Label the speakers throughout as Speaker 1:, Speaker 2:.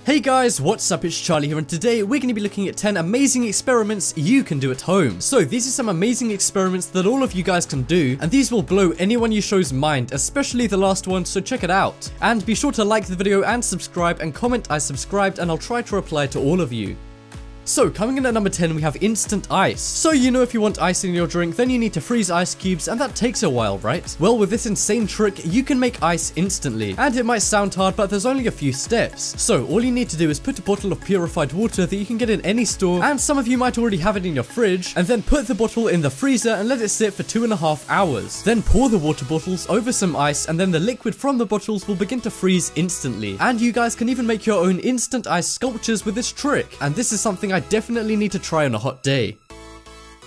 Speaker 1: Hey guys, what's up? It's Charlie here, and today we're going to be looking at 10 amazing experiments you can do at home. So these are some amazing experiments that all of you guys can do, and these will blow anyone you show's mind, especially the last one, so check it out. And be sure to like the video and subscribe and comment I subscribed, and I'll try to reply to all of you. So, coming in at number 10, we have instant ice. So, you know, if you want ice in your drink, then you need to freeze ice cubes, and that takes a while, right? Well, with this insane trick, you can make ice instantly. And it might sound hard, but there's only a few steps. So, all you need to do is put a bottle of purified water that you can get in any store, and some of you might already have it in your fridge, and then put the bottle in the freezer and let it sit for 2.5 hours. Then pour the water bottles over some ice, and then the liquid from the bottles will begin to freeze instantly. And you guys can even make your own instant ice sculptures with this trick, and this is something I definitely need to try on a hot day.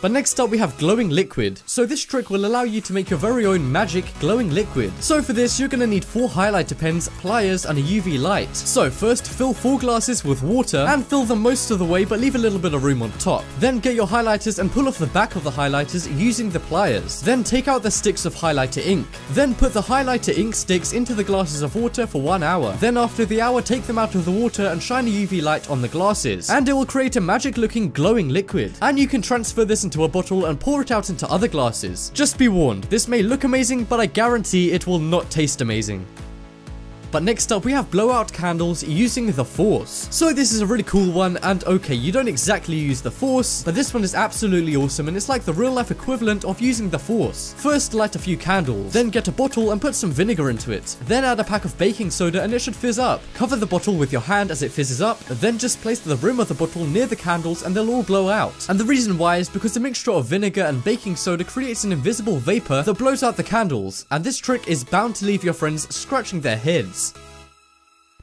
Speaker 1: But next up we have glowing liquid. So this trick will allow you to make your very own magic glowing liquid. So for this you're going to need 4 highlighter pens, pliers and a UV light. So first fill 4 glasses with water and fill them most of the way, but leave a little bit of room on top. Then get your highlighters and pull off the back of the highlighters using the pliers. Then take out the sticks of highlighter ink. Then put the highlighter ink sticks into the glasses of water for 1 hour. Then after the hour take them out of the water and shine a UV light on the glasses. And it will create a magic looking glowing liquid. And you can transfer this into a bottle and pour it out into other glasses. Just be warned, this may look amazing, but I guarantee it will not taste amazing. But next up we have blowout candles using the force. So this is a really cool one, and okay, you don't exactly use the force, but this one is absolutely awesome and it's like the real life equivalent of using the force. First light a few candles, then get a bottle and put some vinegar into it. Then add a pack of baking soda and it should fizz up. Cover the bottle with your hand as it fizzes up, then just place the rim of the bottle near the candles and they'll all blow out. And the reason why is because the mixture of vinegar and baking soda creates an invisible vapor that blows out the candles, and this trick is bound to leave your friends scratching their heads.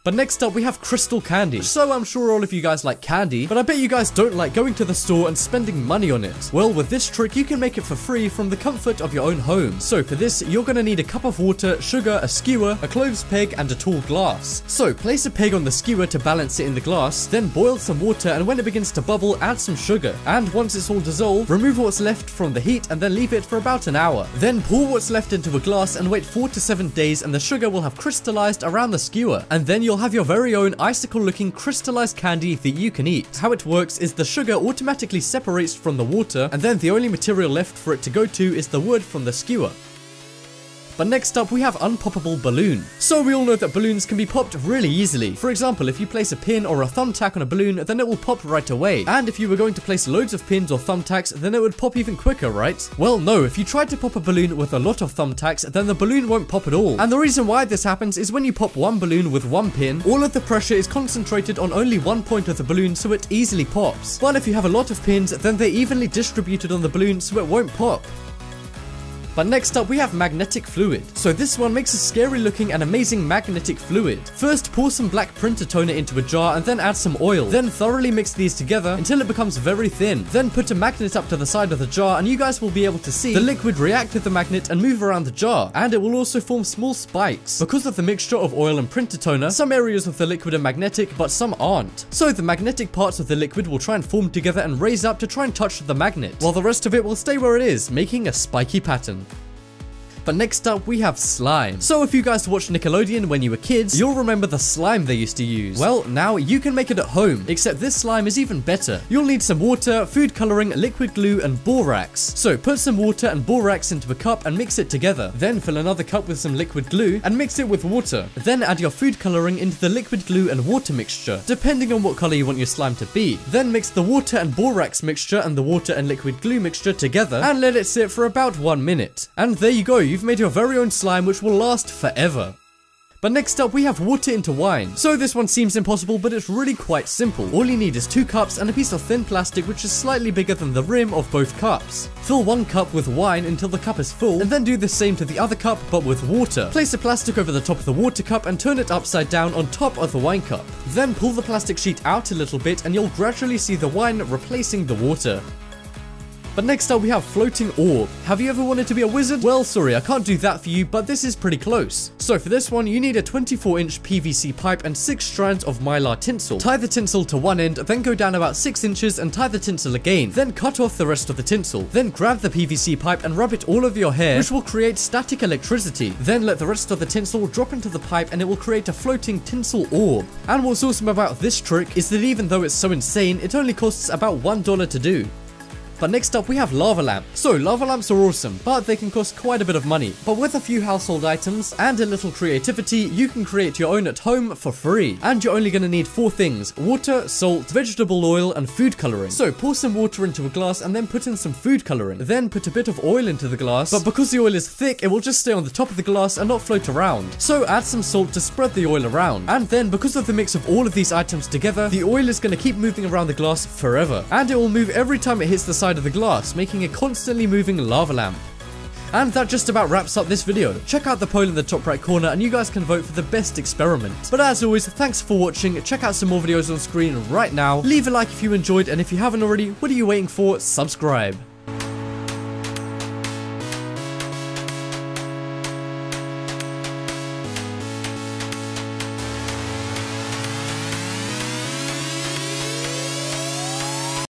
Speaker 1: But next up we have crystal candy. So I'm sure all of you guys like candy, but I bet you guys don't like going to the store and spending money on it. Well, with this trick you can make it for free from the comfort of your own home. So for this you're gonna need a cup of water, sugar, a skewer, a cloves peg and a tall glass. So place a peg on the skewer to balance it in the glass, then boil some water, and when it begins to bubble add some sugar. And once it's all dissolved, remove what's left from the heat and then leave it for about an hour. Then pour what's left into a glass and wait 4 to 7 days, and the sugar will have crystallized around the skewer. And then you'll have your very own icicle looking crystallized candy that you can eat. How it works is the sugar automatically separates from the water, and then the only material left for it to go to is the wood from the skewer. But next up we have unpoppable balloon. So we all know that balloons can be popped really easily. For example, if you place a pin or a thumbtack on a balloon, then it will pop right away. And if you were going to place loads of pins or thumbtacks, then it would pop even quicker, right? Well, no, if you try to pop a balloon with a lot of thumbtacks, then the balloon won't pop at all. And the reason why this happens is when you pop one balloon with one pin, all of the pressure is concentrated on only one point of the balloon, so it easily pops. But if you have a lot of pins, then they're evenly distributed on the balloon, so it won't pop. But next up we have magnetic fluid. So this one makes a scary looking and amazing magnetic fluid. First pour some black printer toner into a jar and then add some oil. Then thoroughly mix these together until it becomes very thin. Then put a magnet up to the side of the jar and you guys will be able to see the liquid react with the magnet and move around the jar. And it will also form small spikes. Because of the mixture of oil and printer toner, some areas of the liquid are magnetic but some aren't. So the magnetic parts of the liquid will try and form together and raise up to try and touch the magnet, while the rest of it will stay where it is, making a spiky pattern. But next up we have slime. So if you guys watched Nickelodeon when you were kids, you'll remember the slime they used to use. Well, now you can make it at home, except this slime is even better. You'll need some water, food coloring, liquid glue and borax. So put some water and borax into a cup and mix it together. Then fill another cup with some liquid glue and mix it with water. Then add your food coloring into the liquid glue and water mixture, depending on what color you want your slime to be. Then mix the water and borax mixture and the water and liquid glue mixture together and let it sit for about 1 minute. And there you go, you've made your very own slime which will last forever. But next up we have water into wine. So this one seems impossible, but it's really quite simple. All you need is 2 cups and a piece of thin plastic which is slightly bigger than the rim of both cups. Fill 1 cup with wine until the cup is full, and then do the same to the other cup but with water. Place the plastic over the top of the water cup and turn it upside down on top of the wine cup. Then pull the plastic sheet out a little bit and you'll gradually see the wine replacing the water. But next up we have floating orb. Have you ever wanted to be a wizard? Well, sorry, I can't do that for you, but this is pretty close. So for this one, you need a 24-inch PVC pipe and 6 strands of mylar tinsel. Tie the tinsel to one end, then go down about 6 inches and tie the tinsel again. Then cut off the rest of the tinsel. Then grab the PVC pipe and rub it all over your hair, which will create static electricity. Then let the rest of the tinsel drop into the pipe and it will create a floating tinsel orb. And what's awesome about this trick is that even though it's so insane, it only costs about $1 to do. But next up we have lava lamp. So lava lamps are awesome, but they can cost quite a bit of money. But with a few household items and a little creativity, you can create your own at home for free. And you're only going to need 4 things: water, salt, vegetable oil, and food coloring. So pour some water into a glass and then put in some food coloring. Then put a bit of oil into the glass, but because the oil is thick, it will just stay on the top of the glass and not float around. So add some salt to spread the oil around. And then because of the mix of all of these items together, the oil is going to keep moving around the glass forever. And it will move every time it hits the side of the glass, making a constantly moving lava lamp. And that just about wraps up this video. Check out the poll in the top right corner and you guys can vote for the best experiment. But as always, thanks for watching. Check out some more videos on screen right now. Leave a like if you enjoyed, and if you haven't already, what are you waiting for? Subscribe.